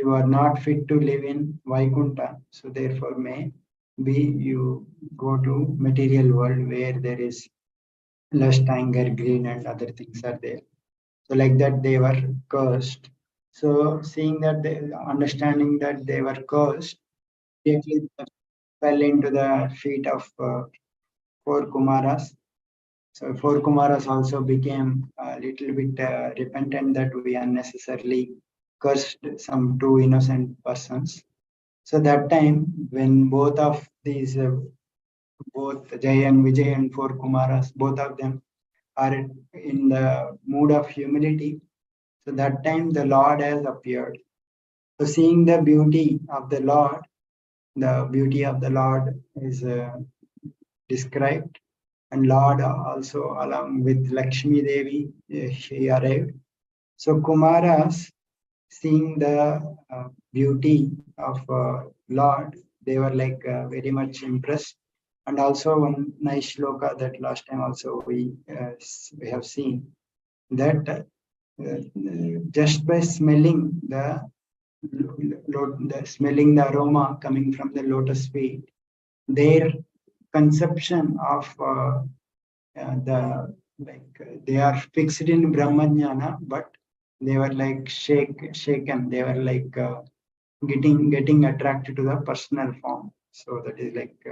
you are not fit to live in Vaikunta. So therefore may be you go to material world where there is lust, anger, greed and other things are there. So like that they were cursed. So seeing that, understanding that they were cursed, immediately fell into the feet of four Kumaras. So four Kumaras also became a little bit repentant that we unnecessarily cursed some two innocent persons. So that time when both of these, both Jay and Vijay and four Kumaras, both of them are in the mood of humility. So that time the Lord has appeared. So seeing the beauty of the Lord is described. And Lord also along with Lakshmi Devi, she arrived. So Kumaras, seeing the beauty of Lord, they were like very much impressed. And also one nice shloka that last time also we have seen, that just by smelling smelling the aroma coming from the lotus feet, their conception of they are fixed in Brahmajnana, but they were like shaken. They were like getting attracted to the personal form. So that is like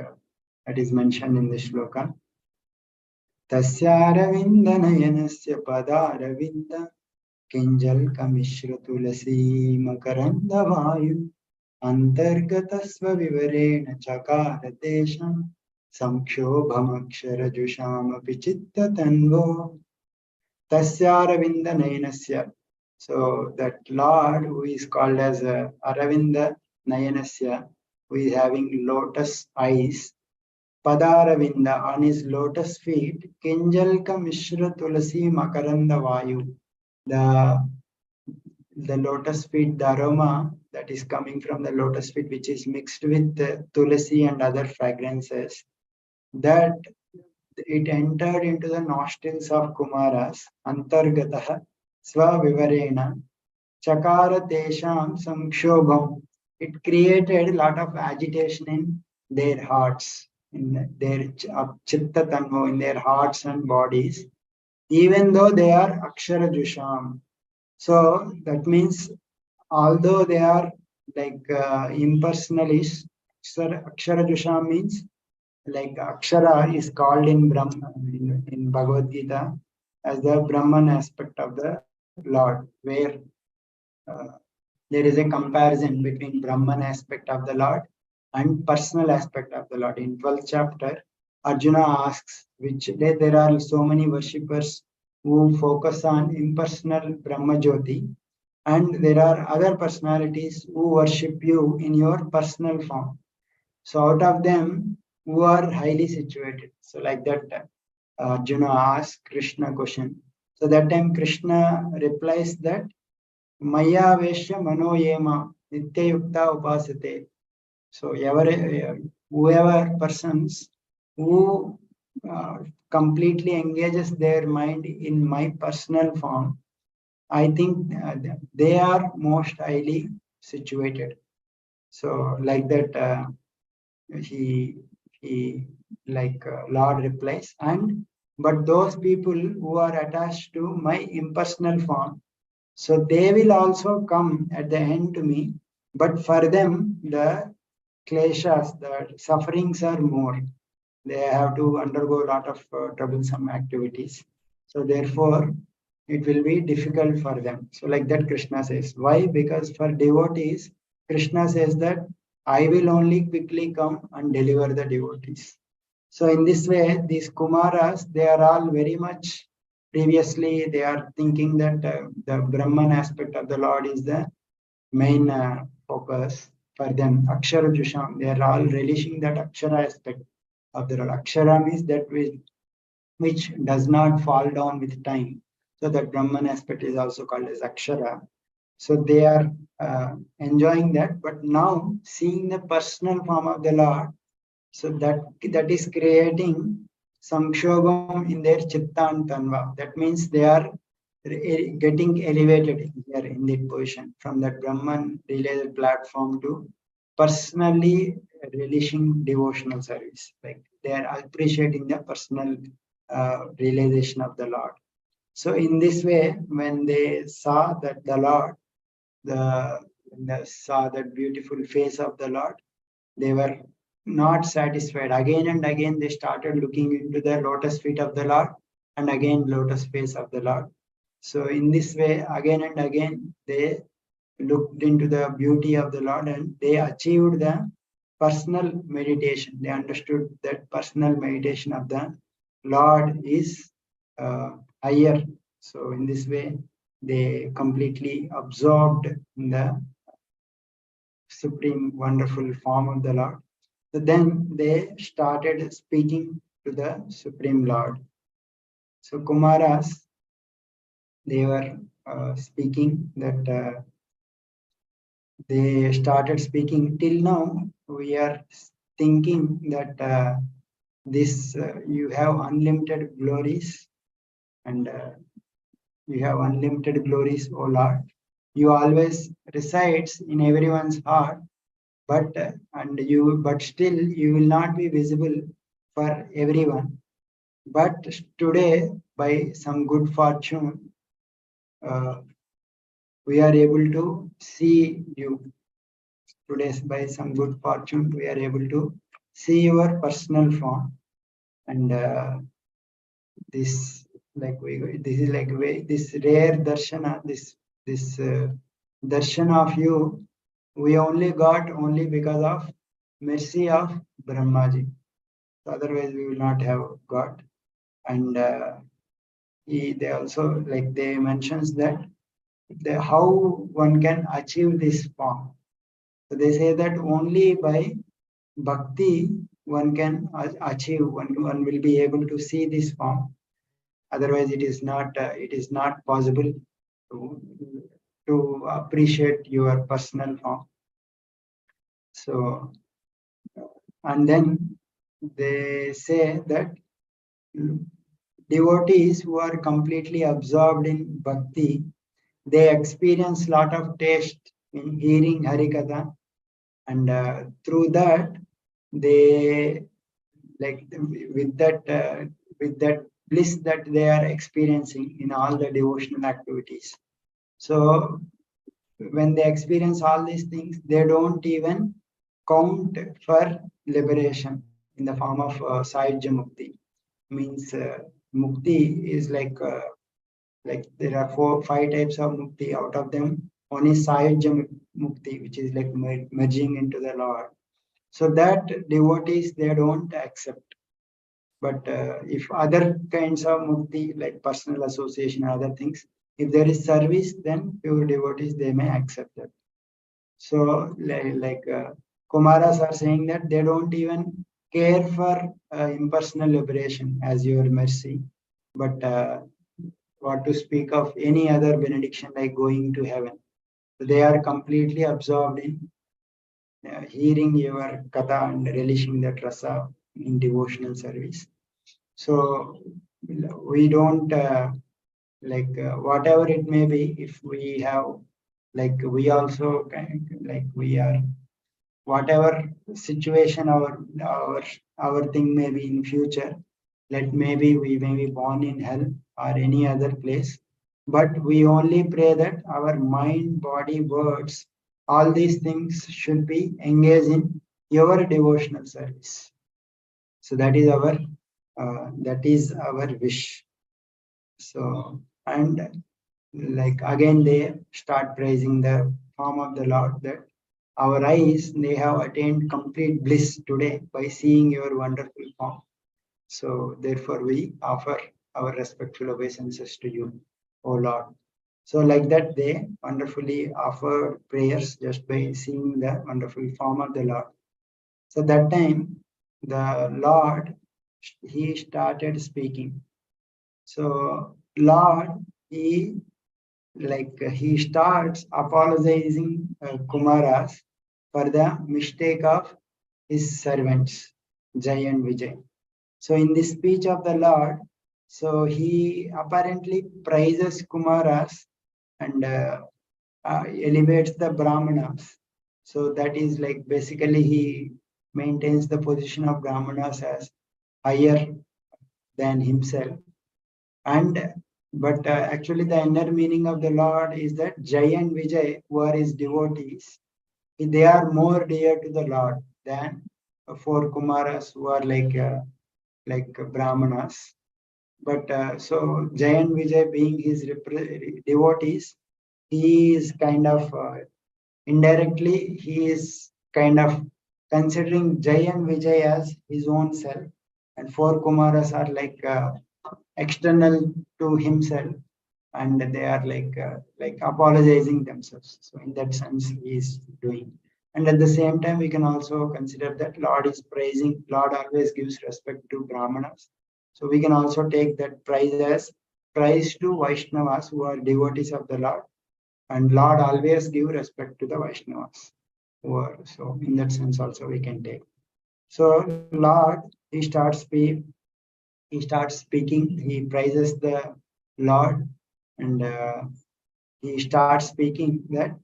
that is mentioned in the shloka. Tasyaravinda nayanasya padaravinda kinjal kamishra tulasi makaranda vayu antargatasva vivarena chakara desham samkshobhamaksharajushamapi chittatanvo tasyaravinda nayanasya. So that Lord who is called as Aravinda Nayanasya, who is having lotus eyes, Padaravinda, on his lotus feet, Kinjalka Mishra Tulasi Makaranda Vayu, the lotus feet, the aroma that is coming from the lotus feet, which is mixed with tulasi and other fragrances, that it entered into the nostrils of Kumaras, Antargataha, Swavivarena, Chakara Tesham Samkshobham. It created a lot of agitation in their hearts, in their chitta tanmo, in their hearts and bodies, even though they are Akshara Jusham. So that means, although they are like impersonalists, Akshara Jusham means like Akshara is called in Brahma in Bhagavad Gita as the Brahman aspect of the Lord, where uh, there is a comparison between Brahman aspect of the Lord and personal aspect of the Lord. In 12th chapter, Arjuna asks, which there are so many worshippers who focus on impersonal Brahma Jyoti, and there are other personalities who worship you in your personal form. So out of them, who are highly situated. So like that, Arjuna asks Krishna question. So that time Krishna replies that Maya Veshya Manoyema Nityayukta Upasate. So whoever persons who completely engages their mind in my personal form, I think they are most highly situated. So like that, he like Lord replies, but those people who are attached to my impersonal form, so they will also come at the end to me, but for them the kleshas, the sufferings are more. They have to undergo a lot of troublesome activities. So therefore, it will be difficult for them. So like that Krishna says. Why? Because for devotees, Krishna says that I will only quickly come and deliver the devotees. So in this way, these Kumaras, they are all very much previously, they are thinking that the Brahman aspect of the Lord is the main focus for them. Akshara Jusham, they are all relishing that Akshara aspect of the Lord. Akshara means that which does not fall down with time. So that Brahman aspect is also called as Akshara. So they are enjoying that, but now seeing the personal form of the Lord, so that is creating samkshobham in their chitta and tanva. That means they are getting elevated here in that position from that Brahman realized platform to personally relishing devotional service. Like they are appreciating the personal realization of the Lord. So in this way, when they saw that the Lord, when they saw that beautiful face of the Lord, they were not satisfied. Again and again, they started looking into the lotus feet of the Lord and again lotus face of the Lord. So in this way, again and again, they looked into the beauty of the Lord and they achieved the personal meditation. They understood that personal meditation of the Lord is higher. So in this way, they completely absorbed in the supreme wonderful form of the Lord. So then they started speaking to the Supreme Lord. So Kumaras, they were speaking that they started speaking. Till now we are thinking that this you have unlimited glories and you have unlimited glories, O Lord. You always resides in everyone's heart, but but still you will not be visible for everyone. But today, by some good fortune, uh, we are able to see you. Today, by some good fortune, we are able to see your personal form, and this this is like this rare darshana, this darshan of you, we only got only because of mercy of Brahmaji. Otherwise, we will not have got. And they also like they mentions that how one can achieve this form. So they say that only by bhakti one can achieve. One will be able to see this form. Otherwise, it is not possible to appreciate your personal form. So and then they say that devotees who are completely absorbed in bhakti, they experience lot of taste in hearing Harikatha, and through that they like with that bliss that they are experiencing in all the devotional activities. So when they experience all these things, they don't even count for liberation in the form of Sahajya Mukti. Means Mukti is like there are 5 types of Mukti. Out of them, one is Sahajya Mukti, which is like merging into the Lord. So that devotees they don't accept. But if other kinds of mukti like personal association and other things, if there is service, then pure devotees they may accept that. So Kumaras are saying that they don't even care for impersonal liberation as your mercy, but what to speak of any other benediction like going to heaven. They are completely absorbed in hearing your katha and relishing that rasa in devotional service. So we don't whatever it may be, if we have we also we are whatever situation our thing may be in future, let maybe we may be born in hell or any other place, but we only pray that our mind, body, words, all these things should be engaged in your devotional service. So that is our wish. So and like again they start praising the form of the Lord, that our eyes they have attained complete bliss today by seeing your wonderful form. So therefore we offer our respectful obeisances to you, O Lord. So like that they wonderfully offer prayers just by seeing the wonderful form of the Lord. So that time the Lord he started speaking. So Lord he starts apologizing Kumaras for the mistake of his servants Jay and Vijay. So in this speech of the Lord, So he apparently praises Kumaras and elevates the Brahmanas. So that is like basically he maintains the position of Brahmanas as higher than himself. And but actually the inner meaning of the Lord is that Jai and Vijay, who are his devotees, they are more dear to the Lord than four Kumaras who are like Brahmanas. But so Jai and Vijay being his devotees, he is kind of indirectly he is kind of considering Jai and Vijay as his own self, and four Kumaras are like external to himself, and they are like apologizing themselves. So in that sense, he is doing. And at the same time, we can also consider that Lord is praising. Lord always gives respect to Brahmanas. So we can also take that praise as praise to Vaishnavas who are devotees of the Lord, and Lord always give respect to the Vaishnavas. So in that sense also we can take. So Lord, he starts speaking, he praises the Lord, and he starts speaking that,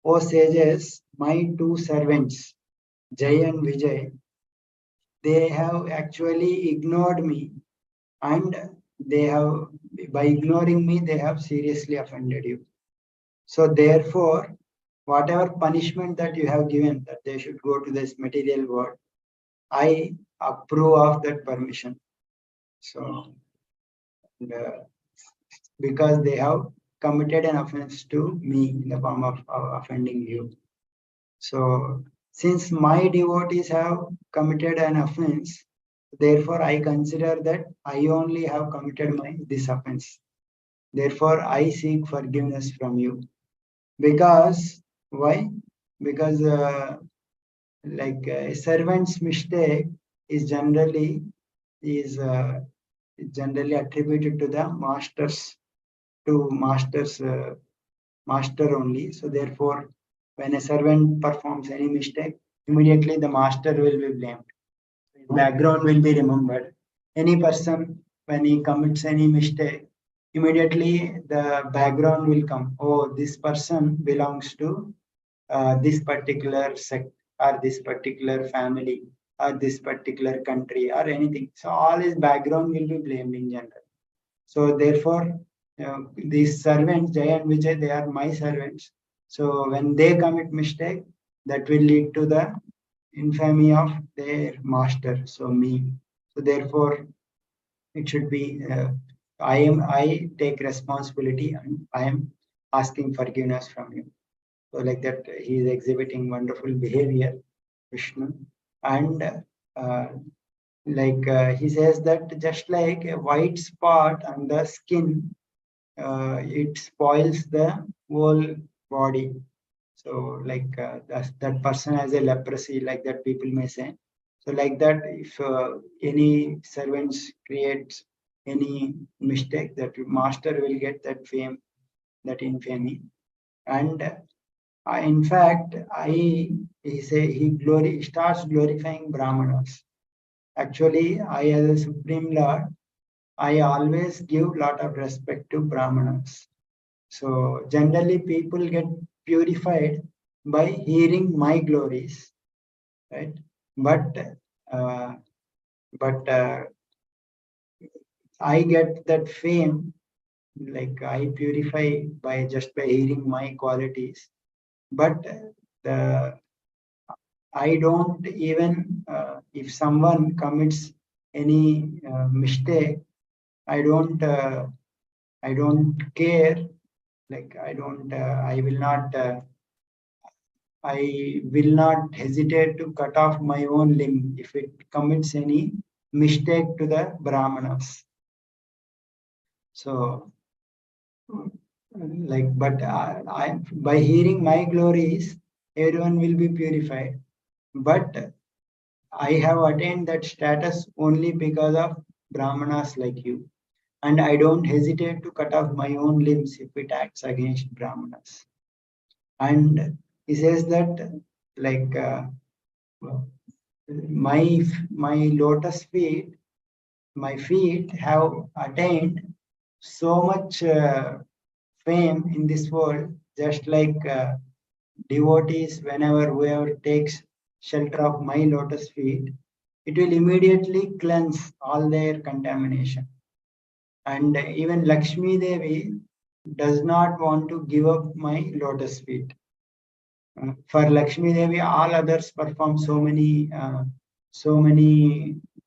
O sages, my two servants, Jay and Vijay, they have actually ignored me, and they have, by ignoring me, they have seriously offended you. So therefore, whatever punishment that you have given, that they should go to this material world, I approve of that permission. So, and, because they have committed an offense to me in the form of offending you. So, since my devotees have committed an offense, therefore I consider that I only have committed this offense. Therefore, I seek forgiveness from you. Because why? Because a servant's mistake is generally attributed to the master only. So therefore, when a servant performs any mistake, immediately the master will be blamed. His background will be remembered. Any person, when he commits any mistake, immediately the background will come. Oh, this person belongs to this particular sect or this particular family or this particular country or anything. So all his background will be blamed in general. So therefore, these servants, Jay and Vijay, they are my servants. So when they commit mistake, that will lead to the infamy of their master, so me. So therefore, it should be I take responsibility and I am asking forgiveness from you. So like that, he is exhibiting wonderful behavior, Vishnu, and he says that just like a white spot on the skin, it spoils the whole body. So that person has a leprosy, like that people may say. So like that, if any servants creates any mistake, that master will get that fame, that infamy. And in fact, he starts glorifying Brahmanas. Actually, I as a Supreme Lord, I always give lot of respect to Brahmanas. So generally people get purified by hearing my glories, right? But uh, but I get that fame, like I purify by just by hearing my qualities. But the I don't even if someone commits any mistake, I don't I don't care. Like I will not. I will not hesitate to cut off my own limb if it commits any mistake to the Brahmanas. So, but by hearing my glories, everyone will be purified. But I have attained that status only because of Brahmanas like you. And I don't hesitate to cut off my own limbs if it acts against Brahmanas. And he says that, like, my lotus feet, my feet have attained so much fame in this world, just like devotees, whenever whoever takes shelter of my lotus feet, it will immediately cleanse all their contamination. And even Lakshmi Devi does not want to give up my lotus feet. For Lakshmi Devi, all others perform so many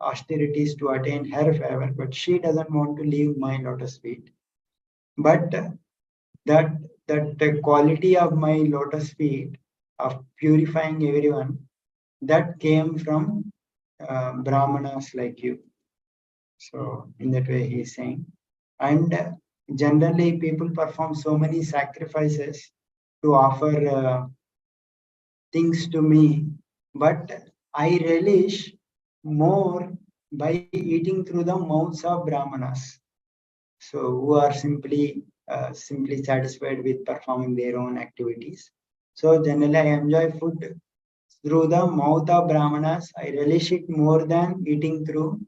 austerities to attain her favor, but she doesn't want to leave my lotus feet. But that the quality of my lotus feet of purifying everyone, that came from brahmanas like you. So in that way he is saying. And generally people perform so many sacrifices to offer things to me, but I relish more by eating through the mouths of brahmanas, so who are simply satisfied with performing their own activities. So generally I enjoy food through the mouth of brahmanas. I relish it more than eating through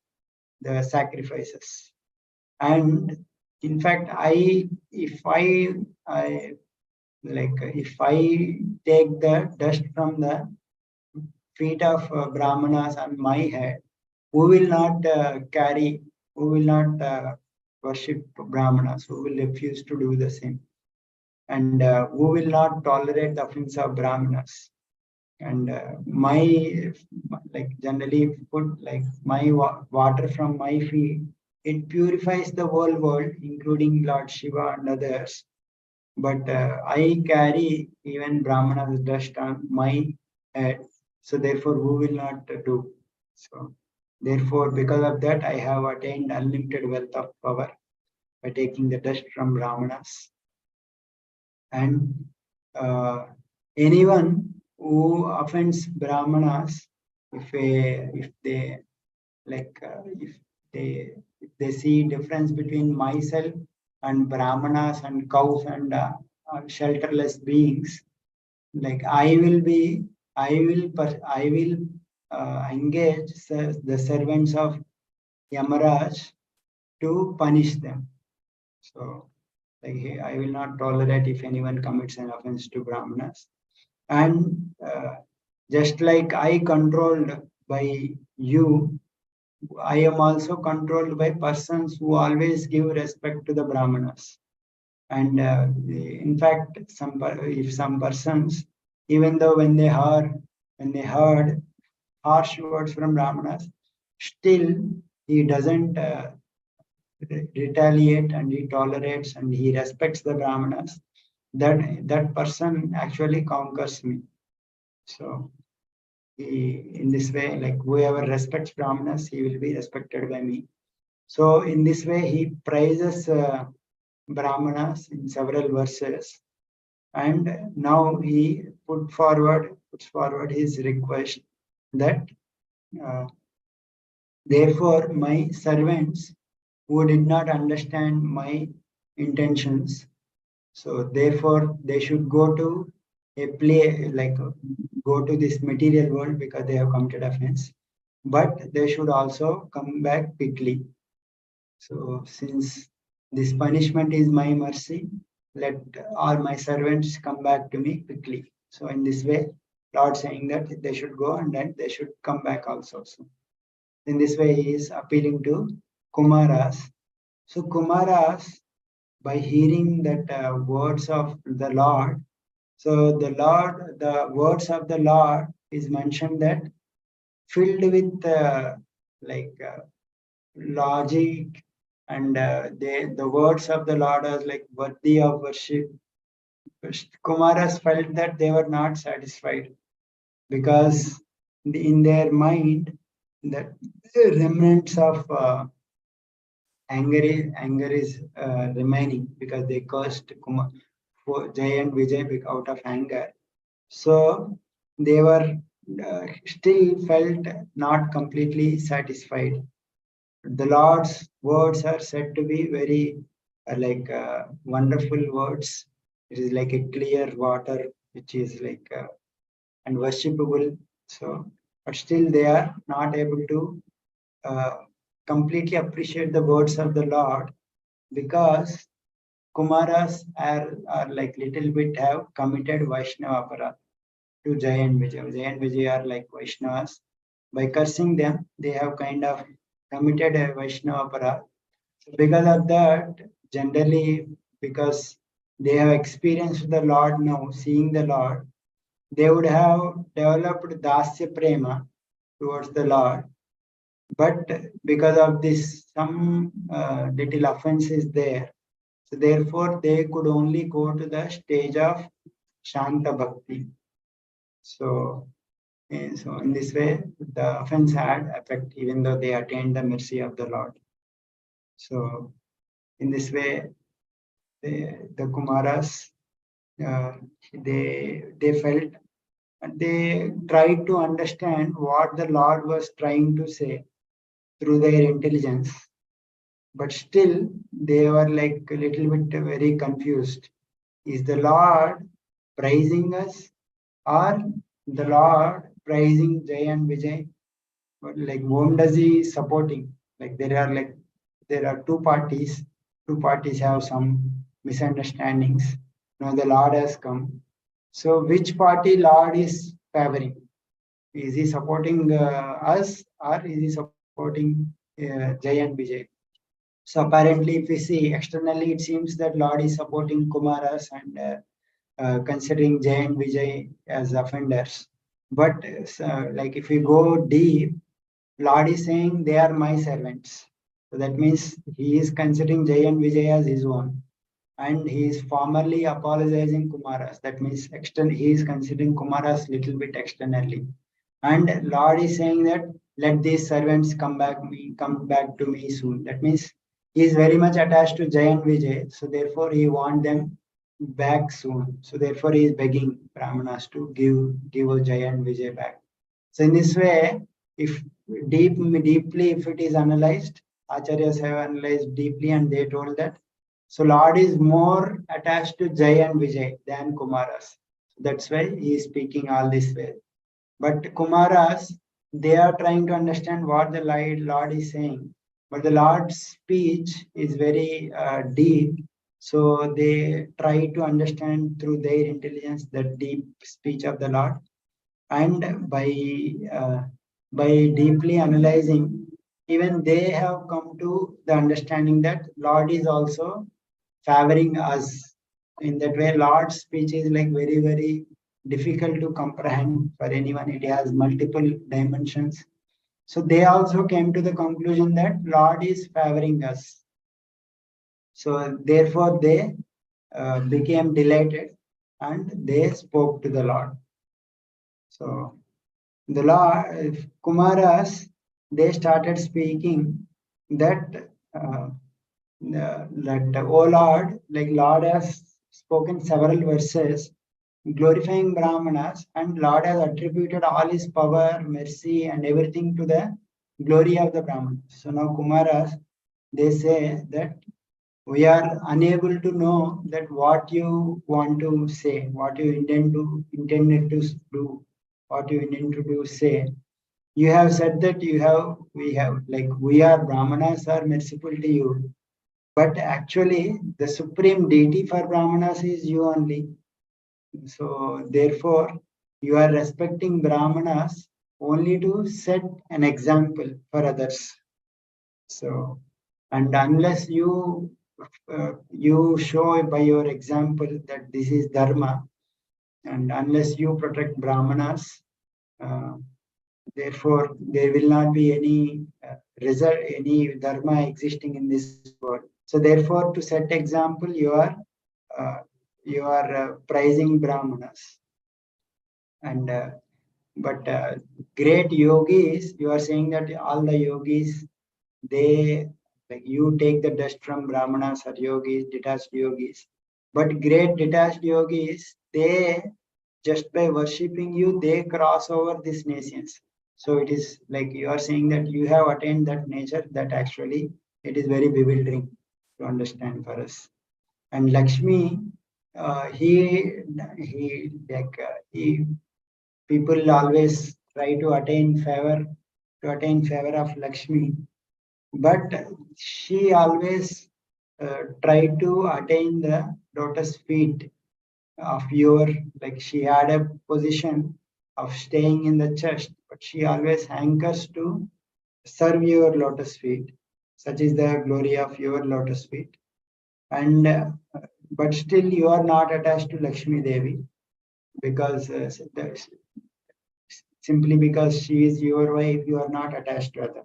the sacrifices. And in fact, I if I take the dust from the feet of brahmanas on my head, who will not who will not worship brahmanas, who will refuse to do the same, and who will not tolerate the offense of brahmanas. And generally put like my water from my feet, it purifies the whole world, including Lord Shiva and others. But I carry even Brahmana's dust on my head, so therefore who will not do? So therefore, because of that, I have attained unlimited wealth of power by taking the dust from Brahmanas. And anyone who offends Brahmanas, if they like if they see difference between myself and Brahmanas and cows and shelterless beings, like I will engage the servants of Yamaraj to punish them. So I will not tolerate if anyone commits an offense to Brahmanas. And just like I controlled by you, I am also controlled by persons who always give respect to the Brahmanas. And in fact, if some persons, even though when they heard harsh words from Brahmanas, still he doesn't retaliate, and he tolerates and he respects the Brahmanas. That person actually conquers me. So in this way, like whoever respects Brahmanas, he will be respected by me. So in this way, he praises Brahmanas in several verses, and now he puts forward his request that uh, therefore my servants who did not understand my intentions, so therefore they should go to a play like go to this material world because they have committed offense, but they should also come back quickly. So since this punishment is my mercy, let all my servants come back to me quickly. So in this way, Lord saying that they should go and then they should come back also. So in this way, he is appealing to Kumaras. So Kumaras, by hearing that words of the Lord, so the words of the Lord is mentioned that filled with like logic, and the words of the Lord are like worthy of worship. Kumaras felt that they were not satisfied because in their mind that remnants of anger is remaining because they cursed for Jay and Vijay out of anger. So they were still felt not completely satisfied. The Lord's words are said to be very wonderful words. It is like a clear water, which is and worshipable. So, but still they are not able to uh, completely appreciate the words of the Lord, because Kumaras are like little bit have committed Vaishnava aparadha to Jay and Vijay. Jay and Vijay are like Vaishnavas. By cursing them, they have kind of committed a Vaishnava aparadha. So because of that, generally, because they have experienced the Lord now, seeing the Lord, they would have developed dasya prema towards the Lord. But because of this, some little offense is there. So therefore, they could only go to the stage of Shanta Bhakti. So, so in this way, the offense had effect, even though they attained the mercy of the Lord. So in this way, the Kumaras, they felt, and they tried to understand what the Lord was trying to say through their intelligence, but still they were like a little bit very confused. Is the Lord praising us, or the Lord praising Jay and Vijay? But like whom does he supporting? Like there are two parties. Two parties have some misunderstandings. Now the Lord has come. So which party Lord is favoring? Is he supporting us, or is he supporting Jay and Vijay? So apparently, if we see externally, it seems that Lord is supporting Kumaras and considering Jay and Vijay as offenders. But like if we go deep, Lord is saying they are my servants. So that means he is considering Jay and Vijay as his own. And he is formally apologizing Kumaras. That means he is considering Kumaras little bit externally. And Lord is saying that let these servants come back to me soon. That means he is very much attached to Jay and Vijay. So therefore he want them back soon. So therefore he is begging Brahmanas to give Jay and Vijay back. So in this way, if deeply if it is analyzed, Acharyas have analyzed deeply and they told that so Lord is more attached to Jay and Vijay than Kumaras. That's why he is speaking all this way. But Kumaras, they are trying to understand what the Lord is saying. But the Lord's speech is very deep. So they try to understand through their intelligence the deep speech of the Lord. And by deeply analyzing, even they have come to the understanding that Lord is also favoring us. In that way, Lord's speech is like very, very difficult to comprehend for anyone. It has multiple dimensions. So they also came to the conclusion that Lord is favoring us. So therefore they became delighted and they spoke to the Lord. So the Lord, Kumaras, they started speaking that that, oh Lord, like Lord has spoken several verses glorifying Brahmanas, and Lord has attributed all his power, mercy, and everything to the glory of the Brahmanas. So now Kumaras, they say that we are unable to know that what you want to say, what you intended to do, what you intend to do, say. You have said that we have, like we are Brahmanas are merciful to you, but actually, the supreme deity for Brahmanas is you only. So, therefore, you are respecting Brahmanas only to set an example for others. So, and unless you show by your example that this is dharma, and unless you protect Brahmanas, uh, therefore there will not be any result, any dharma existing in this world. So therefore, to set example, uh, you are praising Brahmanas, and but great yogis, you are saying that all the yogis, they like you take the dust from Brahmanas or yogis, detached yogis, but great detached yogis, they just by worshipping you, they cross over these nations. So it is like you are saying that you have attained that nature that actually it is very bewildering to understand for us. And Lakshmi, he people always try to attain favor of Lakshmi, but she always tried to attain the lotus feet of your, like she had a position of staying in the chest, but she always hankers to serve your lotus feet. Such is the glory of your lotus feet. And but still you are not attached to Lakshmi Devi, because simply because she is your wife, you are not attached to her,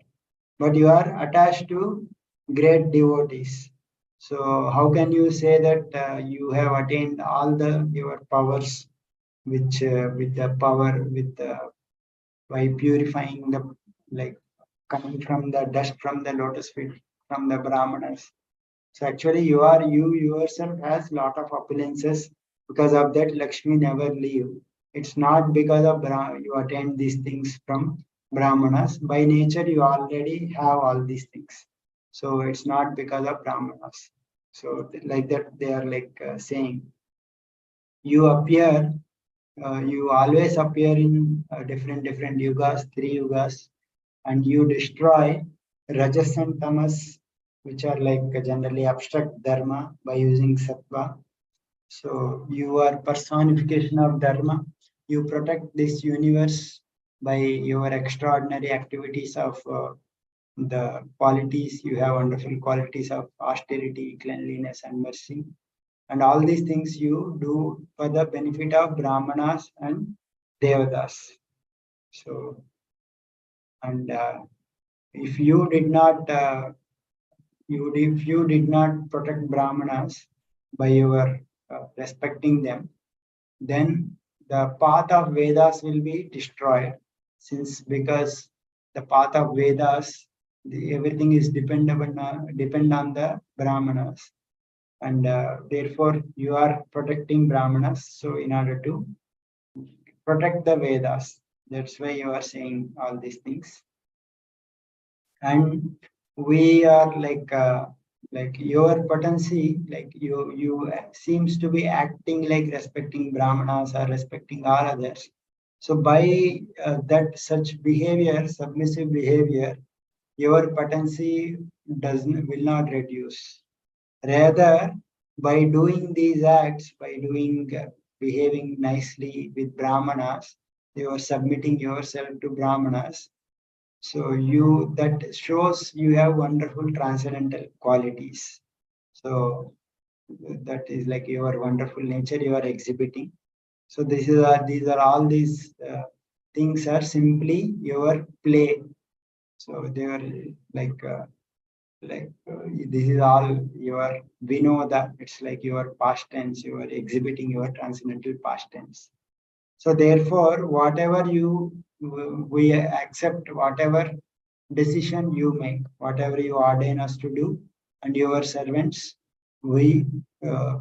but you are attached to great devotees. So how can you say that you have attained all the your powers, which with the power with by purifying the, like coming from the dust from the lotus feet from the brahmanas? So actually you yourself has lot of opulences. Because of that, Lakshmi never leave. It's not because of you attend these things from Brahmanas. By nature, you already have all these things. So it's not because of Brahmanas. So like that, they are like saying, you appear, you always appear in different yugas, three yugas, and you destroy rajas and tamas, which are like generally abstract dharma, by using sattva. So you are personification of dharma. You protect this universe by your extraordinary activities of the qualities. You have wonderful qualities of austerity, cleanliness, and mercy. And all these things you do for the benefit of Brahmanas and Devatas. So, and if you did not if you did not protect Brahmanas by your respecting them, then the path of Vedas will be destroyed. Since because the path of Vedas, everything is depend on the Brahmanas, and therefore you are protecting Brahmanas. So in order to protect the Vedas, that's why you are saying all these things. And we are like your potency, like you seems to be acting like respecting Brahmanas or respecting all others. So by that such behavior, submissive behavior, your potency doesn't will not reduce. Rather, by doing these acts, by doing behaving nicely with Brahmanas, you are submitting yourself to Brahmanas. So you, that shows you have wonderful transcendental qualities. So that is like your wonderful nature you are exhibiting. So these are all these things are simply your play. So they are this is all your vinoda. It's like your past tense. You are exhibiting your transcendental past tense. So therefore, whatever we accept, whatever decision you make, whatever you ordain us to do, and your servants, we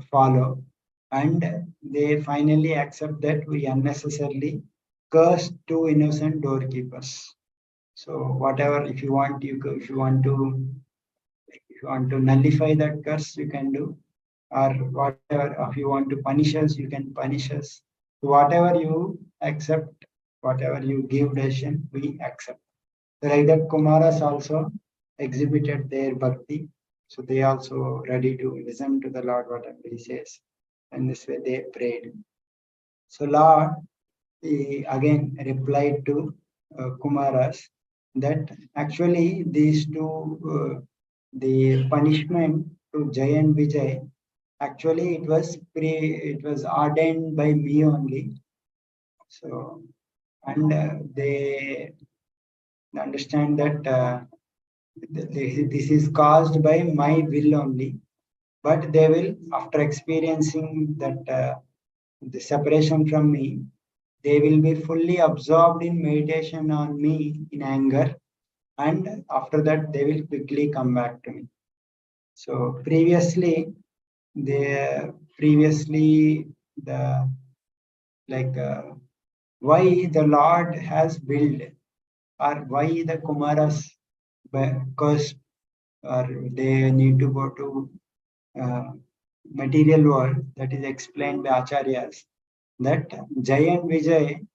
follow. And they finally accept that we unnecessarily curse two innocent doorkeepers. So whatever, if you want, if you want to nullify that curse, you can do, or whatever. If you want to punish us, you can punish us. Whatever you accept, whatever you give decision, we accept. Like that, Kumaras also exhibited their bhakti. So they also ready to listen to the Lord, whatever he says. And this way they prayed. So Lord, he again replied to Kumaras that actually these two, the punishment to Jay and Vijay, actually it was ordained by me only. So, and they understand that this is caused by my will only, but they will, after experiencing that the separation from me, they will be fully absorbed in meditation on me in anger, and after that they will quickly come back to me. So previously the like why the Lord has built, or why the Kumaras cursed, or they need to go to uh, material world, that is explained by acharyas, that Jay and Vijay,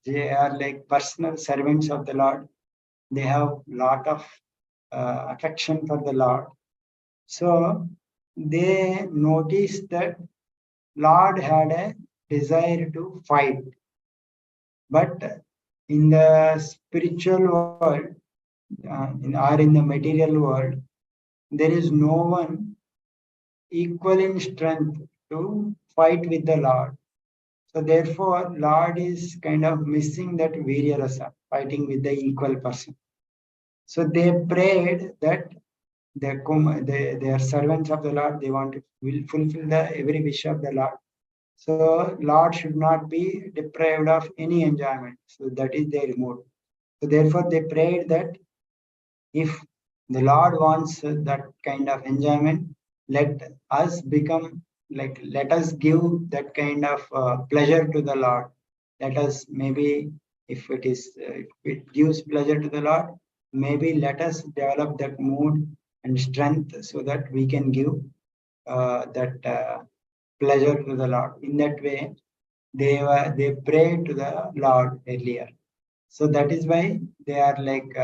they are like personal servants of the Lord. They have lot of affection for the Lord. So they noticed that Lord had a desire to fight. But in the spiritual world, or in the material world, there is no one equal in strength to fight with the Lord. So therefore, Lord is kind of missing that Virya Rasa, fighting with the equal person. So they prayed that they are servants of the Lord. They want to will fulfill the every wish of the Lord. So Lord should not be deprived of any enjoyment. So that is their mood. So therefore, they prayed that if the Lord wants that kind of enjoyment, let us become like, let us give that kind of pleasure to the Lord. Let us maybe, if it gives pleasure to the Lord, maybe let us develop that mood and strength so that we can give that pleasure to the Lord. In that way, they prayed to the Lord earlier. So that is why they are like.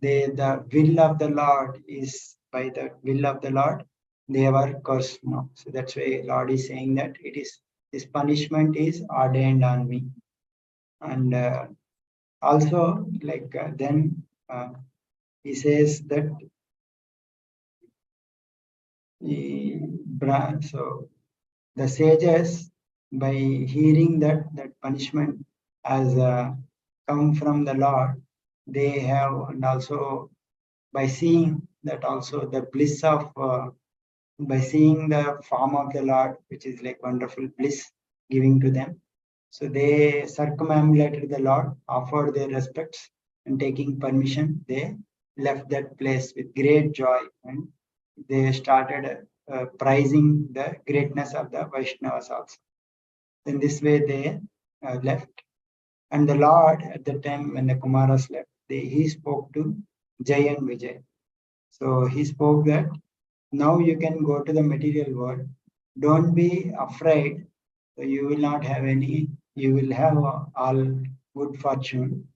The will of the Lord is by the will of the Lord, they were cursed now. So that's why Lord is saying that it is this punishment is ordained on me. And also then he says that so the sages, by hearing that punishment has come from the Lord, they have, and also by seeing that also the bliss of by seeing the form of the Lord, which is like wonderful bliss giving to them. So they circumambulated the Lord, offered their respects, and taking permission, they left that place with great joy, and they started praising the greatness of the Vaishnavas also. In this way, they left. And the Lord, at the time when the Kumaras left, he spoke to Jay and Vijay. So he spoke that now you can go to the material world. Don't be afraid. So you will not have any, you will have all good fortune.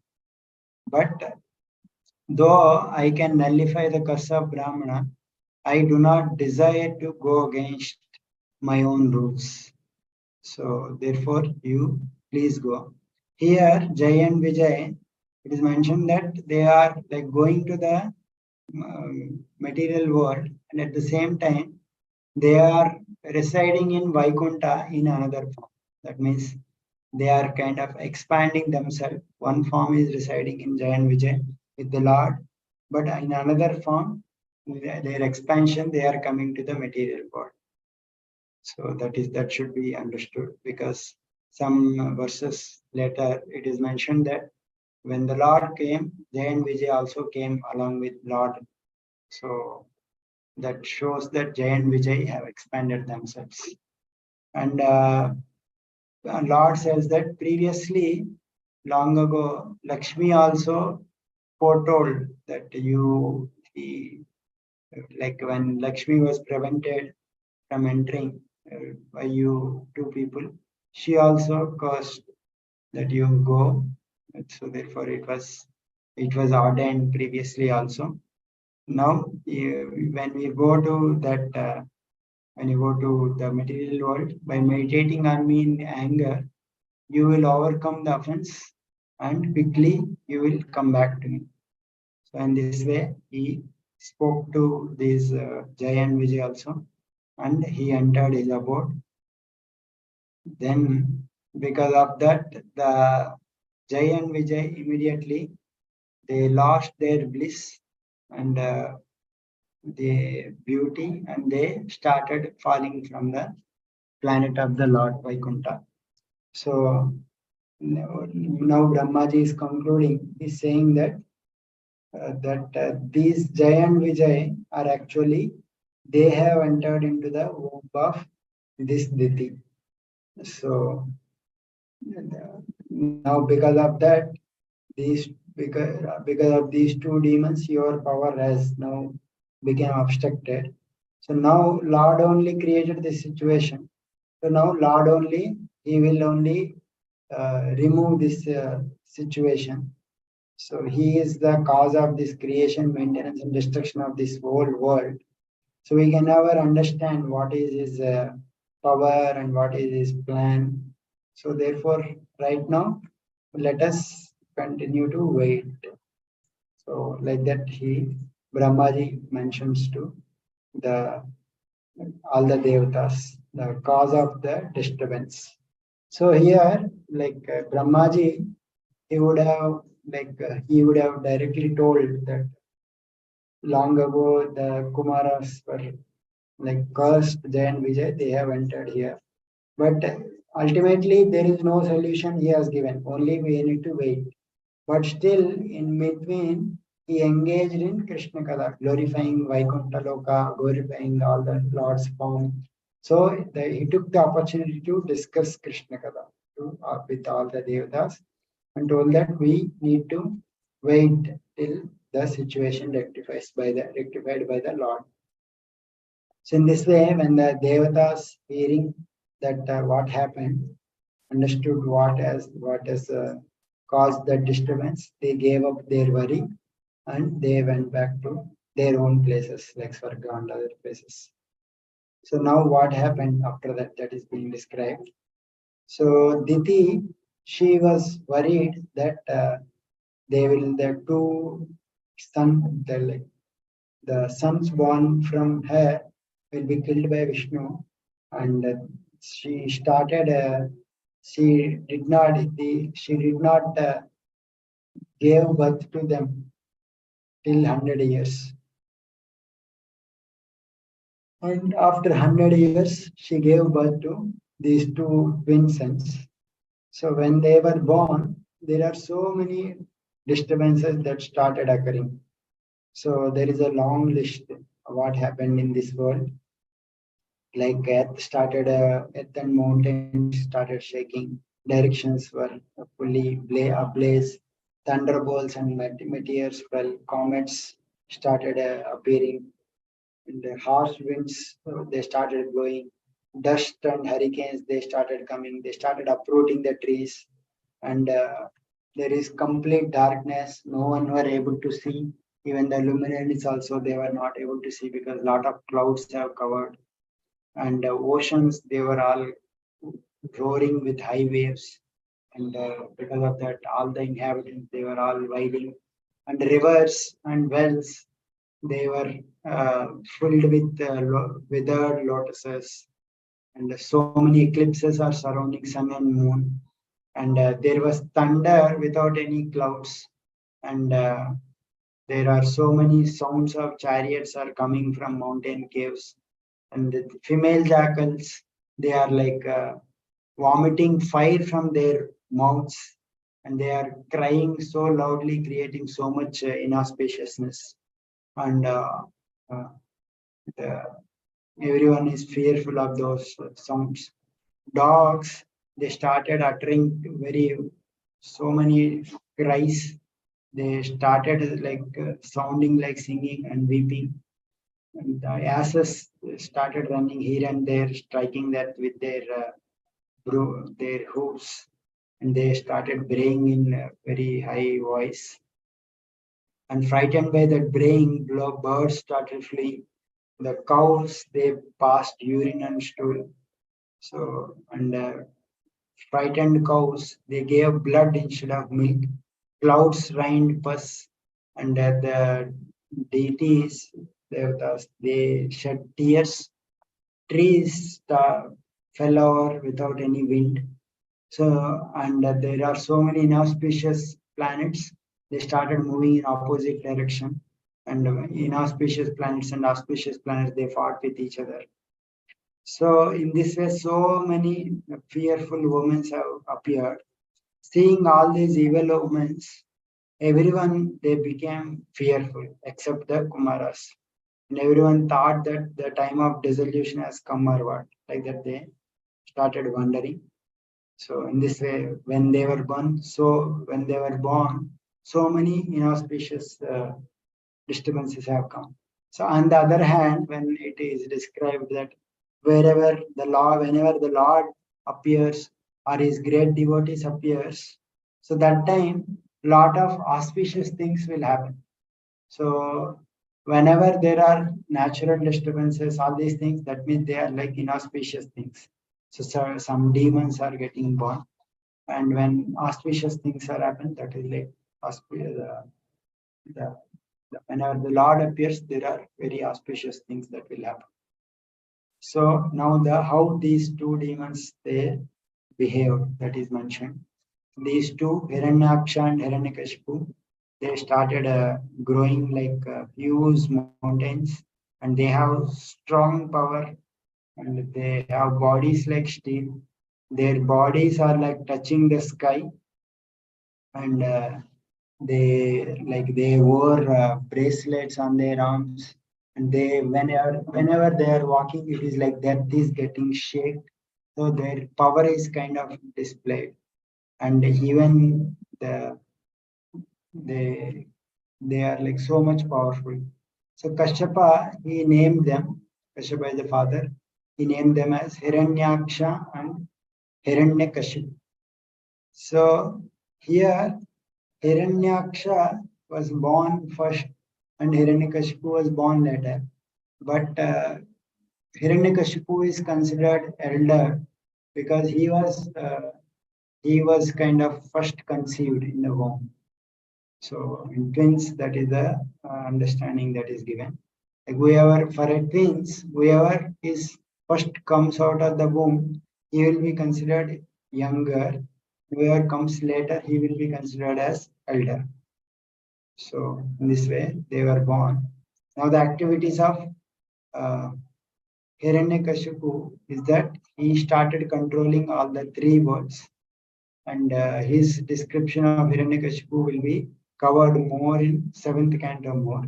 But though I can nullify the curse of Brahmana, I do not desire to go against my own rules. So therefore, you please go. Here, Jay and Vijay, it is mentioned that they are like going to the material world, and at the same time, they are residing in Vaikuntha in another form. That means they are kind of expanding themselves. One form is residing in Jay and Vijay with the Lord, but in another form, their expansion, they are coming to the material world. So that should be understood, because some verses later it is mentioned that when the Lord came, Jay and Vijay also came along with Lord. So that shows that Jay and Vijay have expanded themselves. And Lord says that previously, long ago, Lakshmi also foretold that like when Lakshmi was prevented from entering by you two people, she also cursed that you go. So therefore, it was ordained previously also. Now, when we go to that, when you go to the material world, by meditating on me in anger, you will overcome the offense and quickly you will come back to me. So in this way, he spoke to these Jay and Vijay also, and he entered his abode. Then, because of that, the Jay and Vijay immediately they lost their bliss and the beauty, and they started falling from the planet of the Lord Vaikuntha. So now Brahmaji is concluding, he's saying that these Jay and Vijay are actually, they have entered into the womb of this Diti. So now because of that, because of these two demons, your power has now become obstructed. So now Lord only created this situation. So now Lord only, he will only remove this situation. So he is the cause of this creation, maintenance, and destruction of this whole world. So we can never understand what is his power and what is his plan. So therefore, right now, let us continue to wait. So like that, Brahmaji mentions to the all the devatas, the cause of the disturbance. So here, like Brahmaji, he would have directly told that long ago the Kumaras were like cursed Jay Vijay, they have entered here. But ultimately, there is no solution he has given. Only we need to wait. But still, in between, he engaged in Krishna Kada, glorifying Vaikuntha Loka, glorifying all the Lord's form. So he took the opportunity to discuss Krishna Kada with all the Devatas and told that we need to wait till the situation rectified by the Lord. So in this way, when the Devatas hearing that what happened, understood what has caused the disturbance, they gave up their worry and they went back to their own places like Swarga and other places. So now what happened after that? That is being described. So Diti, she was worried that the two the sons born from her will be killed by Vishnu, and she started. She did not gave birth to them till 100 years, and after 100 years, she gave birth to these two twin sons. So when they were born, there are so many disturbances that started occurring. So there is a long list of what happened in this world. Like earth and mountains started shaking, directions were fully ablaze, thunderbolts and meteors fell, comets started appearing, and the harsh winds they started blowing, dust and hurricanes they started coming, they started uprooting the trees, and there is complete darkness, no one were able to see, even the luminaries also they were not able to see because a lot of clouds have covered, and oceans they were all roaring with high waves, and because of that all the inhabitants they were all wailing, and rivers and wells they were filled with withered lotuses, and so many eclipses are surrounding sun and moon, and there was thunder without any clouds, and there are so many sounds of chariots are coming from mountain caves, and the female jackals they are like vomiting fire from their mouths, and they are crying so loudly creating so much inauspiciousness, and uh, the, everyone is fearful of those sounds. Dogs they started uttering very so many cries, they started sounding like singing and weeping, and the asses started running here and there, striking that with their hooves, and they started braying in a very high voice. And frightened by that braying, birds started fleeing. The cows they passed urine and stool. So and frightened cows they gave blood instead of milk. Clouds rained pus, and the deities they shed tears. Trees fell over without any wind. So, and there are so many inauspicious planets. They started moving in opposite direction, and inauspicious planets and auspicious planets they fought with each other. So, in this way, so many fearful women have appeared. Seeing all these evil omens, everyone they became fearful except the Kumaras, and everyone thought that the time of dissolution has come or what, like that they started wondering. So in this way, when they were born, so many inauspicious disturbances have come. So on the other hand, when it is described that whenever the Lord appears or his great devotees appears, so that time lot of auspicious things will happen. So whenever there are natural disturbances, all these things, that means they are like inauspicious things. So some demons are getting born, and when auspicious things are happen, that is like the, whenever the Lord appears, there are very auspicious things that will happen. So now the how these two demons they behaved, that is mentioned. These two, Hiranyaksha and Hiranyakashipu, they started growing like huge mountains, and they have strong power, and they have bodies like steel. Their bodies are like touching the sky, and they wore bracelets on their arms, and they whenever they are walking, it is like that is getting shaked. So their power is kind of displayed, and even they they are like so much powerful. So Kashyapa, he named them, Kashyapa is the father, he named them as Hiranyaksha and Hiranyakashipu. So here Hiranyaksha was born first and Hiranyakashipu was born later. But Hiranyakashipu is considered elder because he was kind of first conceived in the womb. So in twins, that is the understanding that is given. Like whoever for a twins, whoever is first comes out of the womb, he will be considered younger. Whoever comes later, he will be considered as elder. So in this way, they were born. Now the activities of uh, Hiranyakashipu is that he started controlling all the three worlds, and his description of Hiranyakashipu will be covered more in seventh canto more.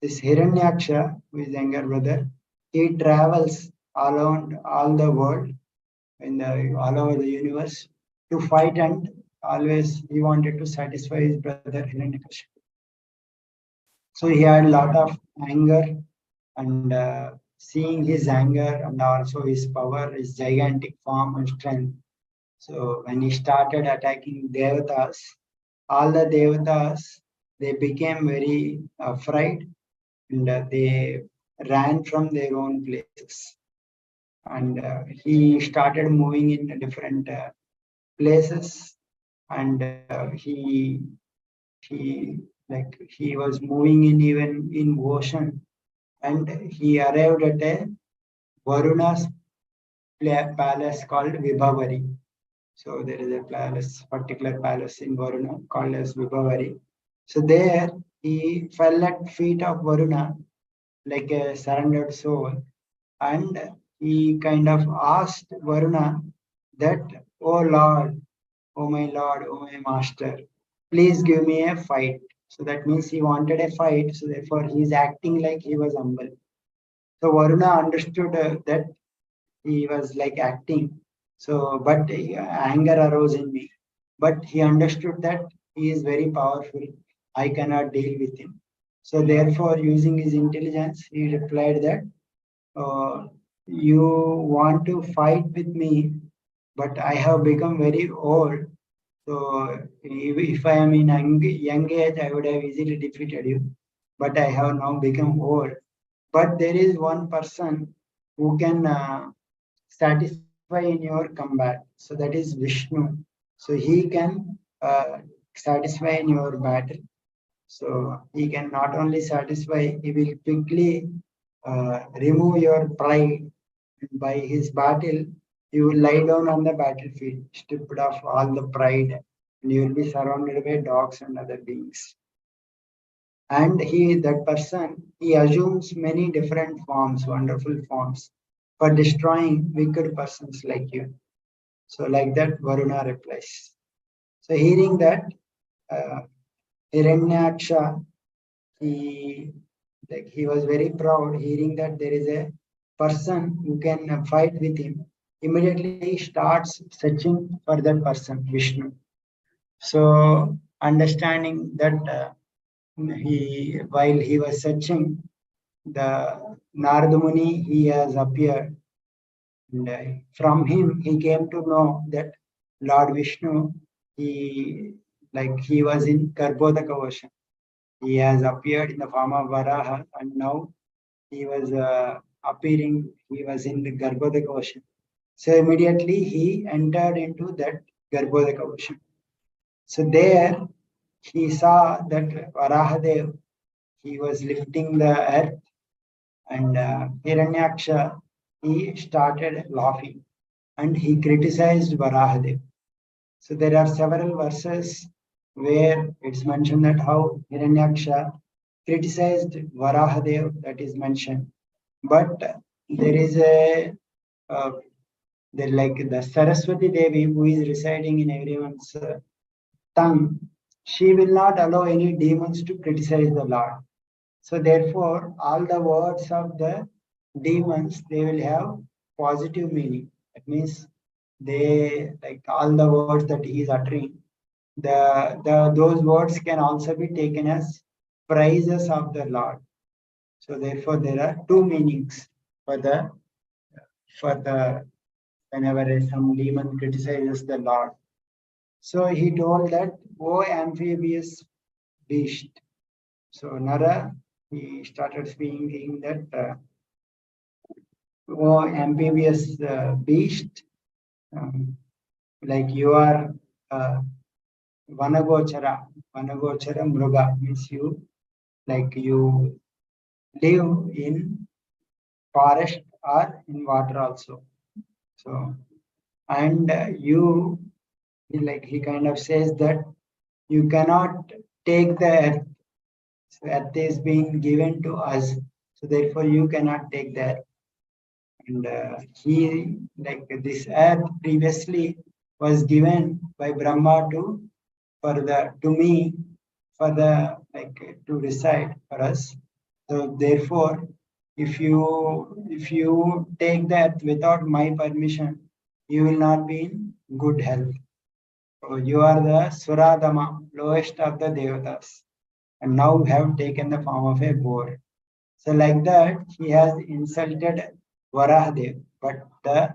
This Hiranyaksha, who is younger brother, he travels around all the world in the all over the universe to fight, and always he wanted to satisfy his brother Hiranyakashipu. So he had a lot of anger, and seeing his anger and also his power, his gigantic form and strength. So when he started attacking Devatas, all the Devatas, they became very afraid, and they ran from their own places. And he started moving in different places, and he he was moving in even in ocean, and he arrived at a Varuna's palace called Vibhavari. So there is a palace, particular palace in Varuna called as Vibhavari. So there he fell at feet of Varuna like a surrendered soul, and he kind of asked Varuna that, "Oh Lord, oh my Lord, oh my Master, please give me a fight." So that means he wanted a fight. So therefore he is acting like he was humble. So Varuna understood that he was like acting. So, but anger arose in me. But he understood that he is very powerful. I cannot deal with him. So, therefore, using his intelligence, he replied that you want to fight with me, but I have become very old. So, if I am in young age, I would have easily defeated you. But I have now become old. But there is one person who can satisfy in your combat. So that is Vishnu. So he can satisfy in your battle. So he can not only satisfy, he will quickly remove your pride. By his battle, you will lie down on the battlefield, stripped of all the pride, and you will be surrounded by dogs and other beings. And that person, he assumes many different forms, wonderful forms, for destroying wicked persons like you. So like that, Varuna replies. So hearing that, uh, Hiranyaksha, he he was very proud. Hearing that there is a person who can fight with him, immediately he starts searching for that person, Vishnu. So understanding that while he was searching, the Narada Muni he has appeared, and from him he came to know that Lord Vishnu, he like he was in Garbhodaka ocean. He has appeared in the form of Varaha, and now he was appearing, he was in the Garbhodaka ocean. So immediately he entered into that Garbhodaka ocean. So there he saw that Varahadev, he was lifting the earth, and Hiranyaksha, he started laughing and he criticized Varahadev. So there are several verses where it's mentioned that how Hiranyaksha criticized Varahadev, that is mentioned. But there is a like the Saraswati Devi who is residing in everyone's tongue, she will not allow any demons to criticize the Lord. So therefore, all the words of the demons, they will have positive meaning. That means they, like all the words that he is uttering, those words can also be taken as praises of the Lord. So therefore, there are two meanings for the whenever some demon criticizes the Lord. So he told that, "O amphibious beast." So Nara, he started speaking that, "O amphibious beast, um, like you are Vanagochara. Vanagochara Mruga means you, like you live in forest or in water also. So, and you, like he kind of says that you cannot take the earth. So earth is being given to us. So therefore you cannot take the earth. And he, like this earth previously was given by Brahma to me for the, like to reside for us. So therefore, if you take that without my permission, you will not be in good health. So you are the Suradama, lowest of the Devatas, and now have taken the form of a boar. So like that, he has insulted Varahadev. But the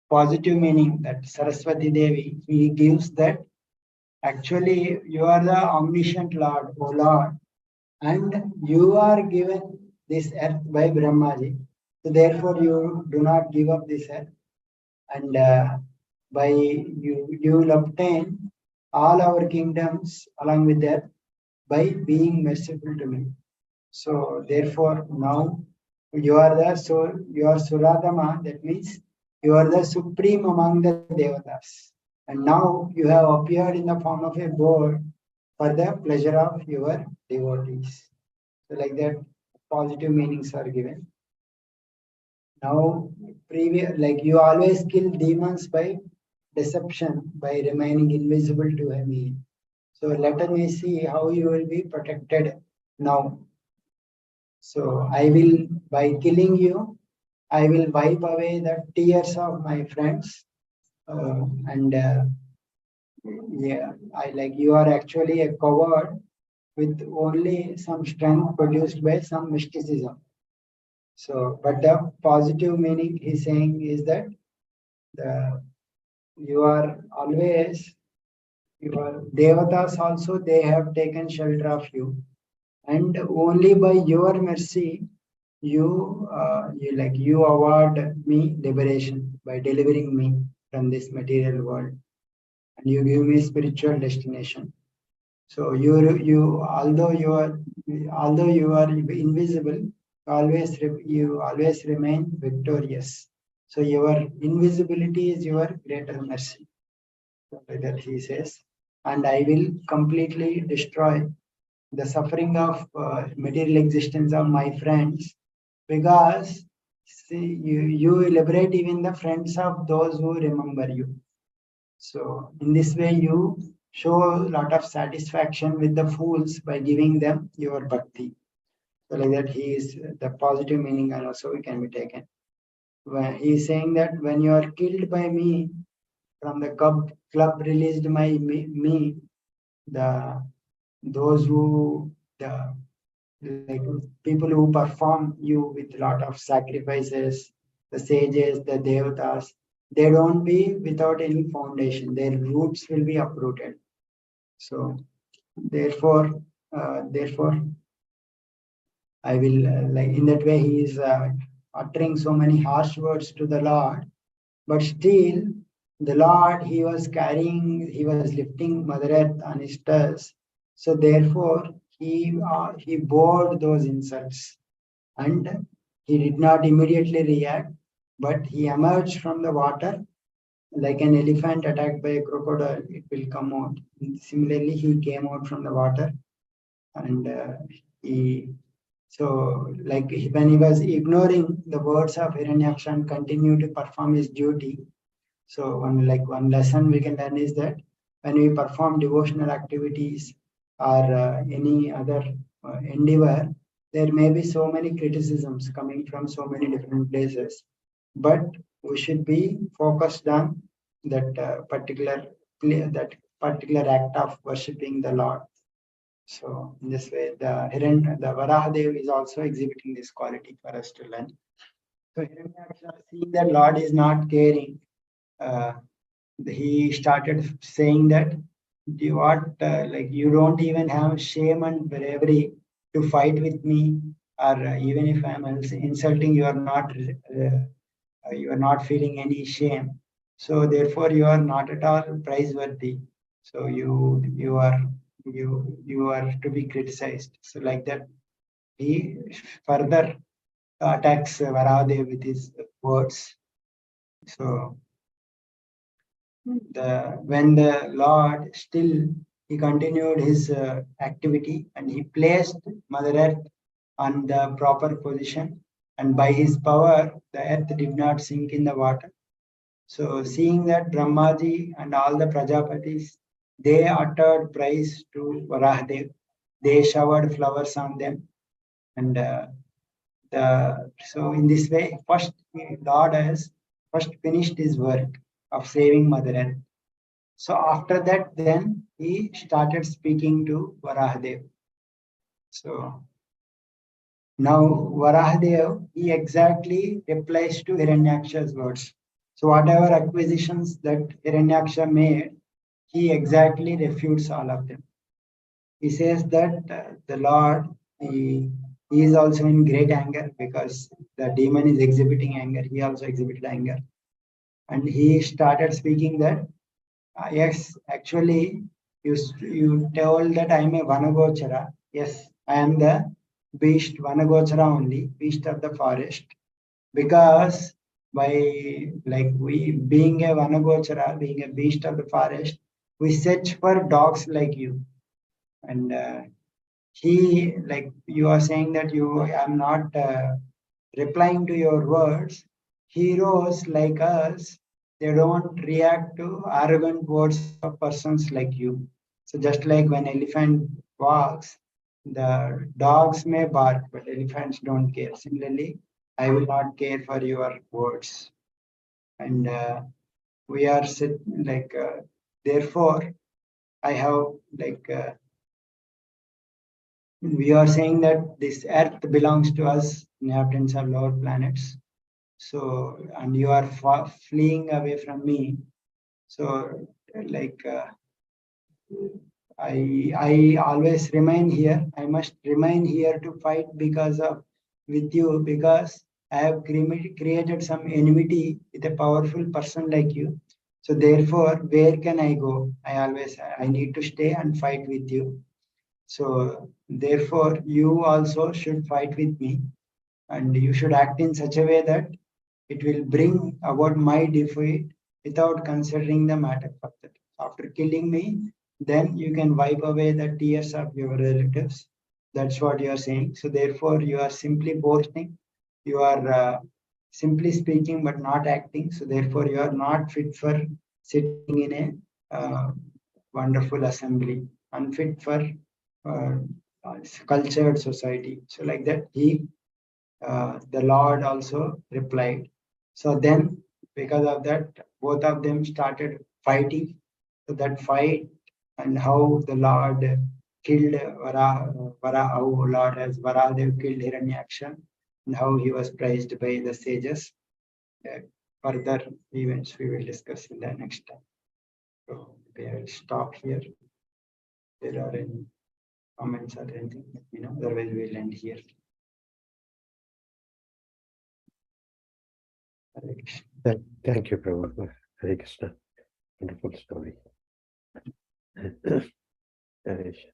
positive meaning that Saraswati Devi, he gives that actually you are the omniscient Lord, O Lord, and you are given this earth by Brahmaji. So therefore you do not give up this earth, and by you will obtain all our kingdoms along with that by being merciful to me. So therefore now you are Suradama, that means you are the supreme among the devatas. And now you have appeared in the form of a boar for the pleasure of your devotees. So like that, positive meanings are given. Now, like you always kill demons by deception, by remaining invisible to me. So let me see how you will be protected now. So I will, by killing you, I will wipe away the tears of my friends. And yeah, I like you are actually a coward with only some strength produced by some mysticism. So, but the positive meaning he's saying is that the you are always, your devatas also, they have taken shelter of you, and only by your mercy you award me liberation by delivering me from this material world, and you give me spiritual destination. So although you are invisible, you always remain victorious. So your invisibility is your greater mercy. So like that he says, and I will completely destroy the suffering of material existence of my friends, because see, you liberate even the friends of those who remember you. So in this way, you show a lot of satisfaction with the fools by giving them your bhakti. So like that, he is the positive meaning, and also it can be taken. When he is saying that when you are killed by me, from the club released me, the those who the like people who perform you with a lot of sacrifices, the sages, the devatas, they don't be without any foundation. Their roots will be uprooted. So therefore, I will like in that way he is uttering so many harsh words to the Lord, but still the Lord he was lifting Mother Earth on his tusk. So therefore he bore those insults, and he did not immediately react, but he emerged from the water like an elephant attacked by a crocodile. It will come out. Similarly, he came out from the water, and he so like when he was ignoring the words of Hiranyaksha and continued to perform his duty. So one lesson we can learn is that when we perform devotional activities or any other endeavor, there may be so many criticisms coming from so many different places, but we should be focused on that that particular act of worshiping the Lord. So in this way, the Varahadev is also exhibiting this quality for us to learn. So Hiranyaksha, seeing that Lord is not caring, uh, he started saying that like you don't even have shame and bravery to fight with me, or even if I'm insulting, you are not feeling any shame. So therefore, you are not at all praiseworthy. So you are to be criticized. So like that, he further attacks Varadev with his words. So when the Lord still he continued his activity, and he placed Mother Earth on the proper position, and by his power the earth did not sink in the water. So seeing that, Brahmaji and all the Prajapatis, they uttered praise to Varahadev. They showered flowers on them, and so in this way, Lord has first finished his work of saving Mother Earth. So after that, then he started speaking to Varahadev. So now Varahadev, he exactly replies to Hiranyaksha's words. So whatever acquisitions that Hiranyaksha made, he exactly refutes all of them. He says that the Lord, he is also in great anger because the demon is exhibiting anger. He also exhibited anger. And he started speaking that yes, actually, you told that I am a Vanagochara. Yes, I am the beast, Vanagochara only, beast of the forest. Because by like we being a Vanagochara, being a beast of the forest, we search for dogs like you. And he, like you are saying that you am not replying to your words. Heroes like us, they don't react to arrogant words of persons like you. So just like when elephant walks, the dogs may bark, but elephants don't care. Similarly, I will not care for your words. And we are therefore I have we are saying that this earth belongs to us, inhabitants of lower planets. So, and you are fleeing away from me. So, like, I always remain here. I must remain here to fight because of with you, because I have created some enmity with a powerful person like you. So therefore, where can I go? I need to stay and fight with you. So therefore, you also should fight with me, and you should act in such a way that it will bring about my defeat without considering the matter further. After killing me, then you can wipe away the tears of your relatives. That's what you are saying. So therefore, you are simply boasting. You are simply speaking but not acting. So therefore, you are not fit for sitting in a wonderful assembly, unfit for uh, cultured society. So like that, the Lord also replied. So then, because of that, both of them started fighting. So that fight and how the Lord killed how Lord has Varadev killed Hiranyaksha, and how he was praised by the sages. Further events we will discuss in the next time. So we will stop here. there are any comments or anything, let me know. Otherwise, we'll end here. Hare Krishna. Thank you, Prabhu. Hare Krishna. Wonderful story. Hare Krishna.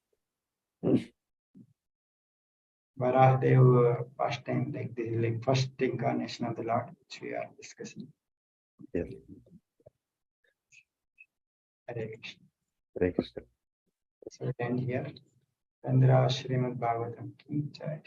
Varahadev first time, like this is like first incarnation of the Lord, which we are discussing. Yes. Hare Krishna. Hare Krishna. So we'll end here. Chandra Srimad Bhagavatam ki jai.